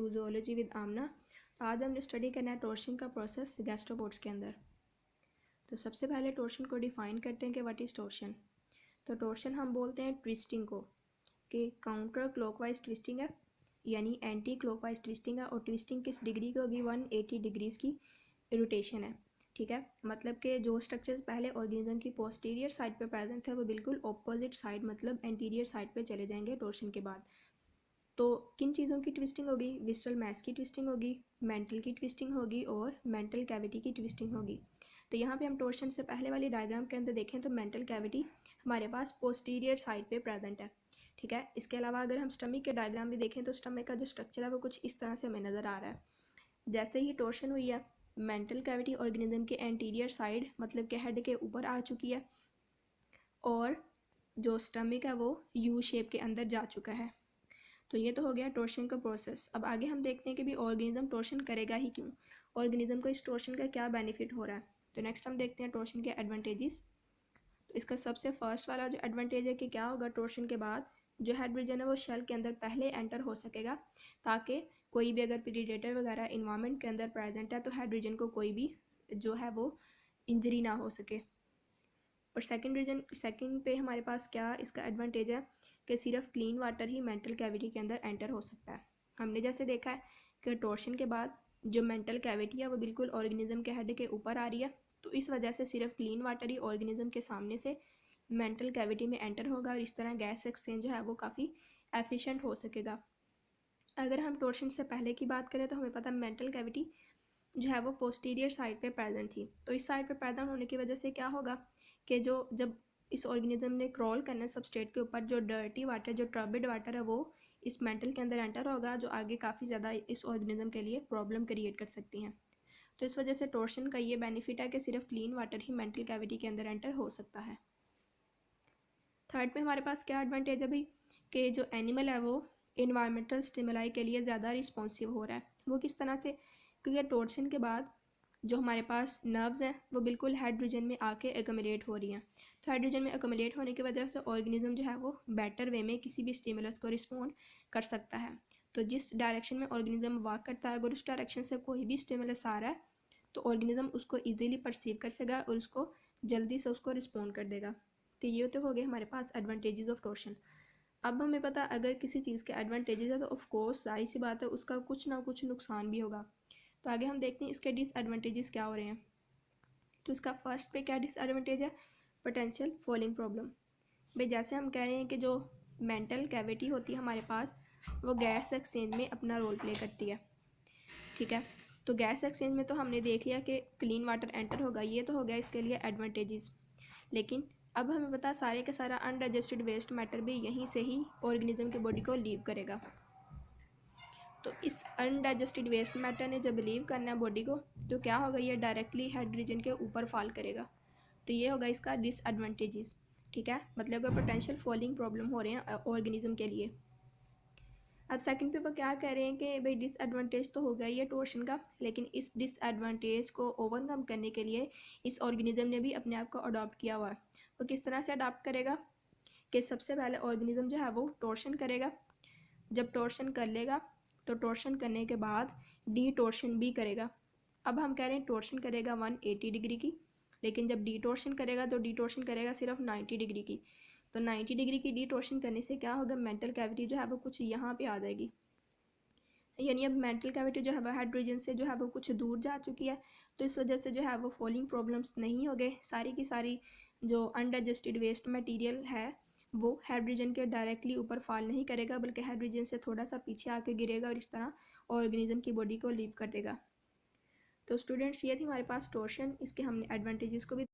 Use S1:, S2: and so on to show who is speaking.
S1: Zoology with आमना। आज हमने study करना है टॉर्शन का प्रोसेस गैस्ट्रोपोड्स के अंदर। तो सबसे पहले टॉर्शन को डिफाइन करते हैं कि व्हाट इज़ टॉर्शन। तो टॉर्शन हम बोलते हैं ट्विस्टिंग को, कि काउंटर क्लॉकवाइज ट्विस्टिंग है यानी एंटी क्लॉकवाइज ट्विस्टिंग है। और ट्विस्टिंग किस डिग्री की होगी? 180 डिग्रीज़ की रोटेशन है। ठीक है, मतलब कि जो स्ट्रक्चर्स पहले ऑर्गेनिज्म की पोस्टीरियर साइड पे प्रेजेंट थे वो बिल्कुल ऑपोजिट साइड मतलब एंटीरियर साइड पे चले जाएंगे टॉर्शन के बाद। तो किन चीज़ों की ट्विस्टिंग होगी? विस्ट्रल मैस की ट्विस्टिंग होगी, मेंटल की ट्विस्टिंग होगी और मेंटल कैविटी की ट्विस्टिंग होगी। तो यहाँ पे हम टॉर्शन से पहले वाली डायग्राम के अंदर देखें तो मेंटल कैविटी हमारे पास पोस्टीरियर साइड पे प्रेजेंट है। ठीक है, इसके अलावा अगर हम स्टमक के डायग्राम भी देखें तो स्टमक का जो स्ट्रक्चर है वो कुछ इस तरह से हमें नज़र आ रहा है। जैसे ही टॉर्शन हुई है, मेंटल कैविटी ऑर्गेनिज्म के एंटीरियर साइड मतलब के हेड के ऊपर आ चुकी है और जो स्टमक है वो यू शेप के अंदर जा चुका है। तो ये तो हो गया टॉर्शन का प्रोसेस। अब आगे हम देखते हैं कि भी ऑर्गेनिज्म टॉर्शन करेगा ही क्यों, ऑर्गेनिज्म को इस टॉर्शन का क्या बेनिफिट हो रहा है। तो नेक्स्ट हम देखते हैं टॉर्शन के एडवांटेजेस। तो इसका सबसे फर्स्ट वाला जो एडवांटेज है कि क्या होगा, टॉर्शन के बाद जो हेड रीजन है वो शेल के अंदर पहले एंटर हो सकेगा, ताकि कोई भी अगर प्रीडेटर वगैरह इन्वायरमेंट के अंदर प्रेजेंट है तो हेड रीजन को कोई भी जो है वो इंजरी ना हो सके। और सेकंड पे हमारे पास क्या इसका एडवांटेज है कि सिर्फ क्लीन वाटर ही मेंटल कैविटी के अंदर एंटर हो सकता है। हमने जैसे देखा है कि टॉर्शन के बाद जो मेंटल कैविटी है वो बिल्कुल ऑर्गेनिज्म के हेड के ऊपर आ रही है, तो इस वजह से सिर्फ क्लीन वाटर ही ऑर्गेनिज्म के सामने से मेंटल कैविटी में एंटर होगा और इस तरह गैस एक्सचेंज जो है वो काफ़ी एफिशिएंट हो सकेगा। अगर हम टॉर्शन से पहले की बात करें तो हमें पता है मेंटल कैविटी जो है वो पोस्टीरियर साइड पे प्रेजेंट थी। तो इस साइड पे प्रेजेंट होने की वजह से क्या होगा कि जो जब इस ऑर्गेनिज्म ने क्रॉल करना है सबस्ट्रेट के ऊपर, जो डर्टी वाटर जो ट्रबिड वाटर है वो इस मेंटल के अंदर एंटर होगा, जो आगे काफ़ी ज़्यादा इस ऑर्गेनिज्म के लिए प्रॉब्लम क्रिएट कर सकती हैं। तो इस वजह से टॉर्शन का ये बेनिफिट है कि सिर्फ क्लीन वाटर ही मेंटल कैविटी के अंदर एंटर हो सकता है। थर्ड पे हमारे पास क्या एडवांटेज है भाई, कि जो एनिमल है वो इन्वायरमेंटल स्टिमुलाई के लिए ज़्यादा रिस्पॉन्सिव हो रहा है। वो किस तरह से? क्योंकि टॉर्शन के बाद जो हमारे पास नर्व्स हैं वो बिल्कुल हेड रीजन में आके एकमलेट हो रही हैं। तो हेड रीजन में एकमलेट होने की वजह से ऑर्गेनिज्म जो है वो बेटर वे में किसी भी स्टिमुलस को रिस्पॉन्ड कर सकता है। तो जिस डायरेक्शन में ऑर्गेनिज्म वर्क करता है, अगर उस डायरेक्शन से कोई भी स्टिमुलस आ रहा है तो ऑर्गेनिज्म उसको ईजिली परसीव कर सकेगा और उसको जल्दी से उसको रिस्पॉन्ड कर देगा। तो ये तो हो गए हमारे पास एडवांटेजेस ऑफ टॉर्शन। अब हमें पता अगर किसी चीज़ के एडवांटेजेस है तो ऑफ कोर्स जाहिर सी बात है उसका कुछ ना कुछ नुकसान भी होगा। तो आगे हम देखते हैं इसके डिसएडवांटेजेस क्या हो रहे हैं। तो इसका फर्स्ट पे क्या डिसएडवांटेज है? Potential falling problem. भाई जैसे हम कह रहे हैं कि जो मेंटल कैविटी होती है हमारे पास वो गैस एक्सचेंज में अपना रोल प्ले करती है। ठीक है, तो गैस एक्सचेंज में तो हमने देख लिया कि क्लीन वाटर एंटर होगा, ये तो हो गया इसके लिए एडवांटेजेस। लेकिन अब हमें पता सारे का सारा अनडाइजेस्टेड वेस्ट मैटर भी यहीं से ही ऑर्गेनिज्म के बॉडी को लीव करेगा। तो इस अनडाइजेस्टेड वेस्ट मैटर ने जब लीव करना है बॉडी को तो क्या होगा, ये डायरेक्टली हेड रीजन के ऊपर फॉल करेगा। तो ये होगा इसका डिसएडवांटेजेस। ठीक है, मतलब कि पोटेंशियल फॉलिंग प्रॉब्लम हो रहे हैं ऑर्गेनिज्म के लिए। अब सेकंड पेपर क्या कह रहे हैं कि भाई डिसएडवांटेज तो हो गया ये टॉर्शन का, लेकिन इस डिसएडवांटेज को ओवरकम करने के लिए इस ऑर्गेनिज्म ने भी अपने आप को अडॉप्ट किया हुआ है। वो किस तरह से अडॉप्ट करेगा कि सबसे पहले ऑर्गेनिज्म जो है वो टॉर्शन करेगा। जब टॉर्शन कर लेगा तो टॉर्शन करने के बाद डी टॉर्शन भी करेगा। अब हम कह रहे हैं टॉर्शन करेगा 180 डिग्री की, लेकिन जब डी टॉर्शन करेगा तो डी टॉर्शन करेगा सिर्फ 90 डिग्री की। तो 90 डिग्री की डी टॉर्शन करने से क्या होगा, मेंटल कैविटी जो है वो कुछ यहाँ पे आ जाएगी, यानी अब मेंटल कैविटी जो है वो हेड रीजन से जो है वो कुछ दूर जा चुकी है। तो इस वजह से जो है वो फॉलिंग प्रॉब्लम्स नहीं हो गए। सारी की सारी जो अनडाइजेस्टेड वेस्ट मटेरियल है वो हेड रीजन के डायरेक्टली ऊपर फॉल नहीं करेगा, बल्कि हेड रीजन से थोड़ा सा पीछे आके गिरेगा और इस तरह ऑर्गेनिज्म की बॉडी को लीव कर देगा। तो स्टूडेंट्स ये थी हमारे पास टॉर्शन, इसके हमने एडवांटेजेस को भी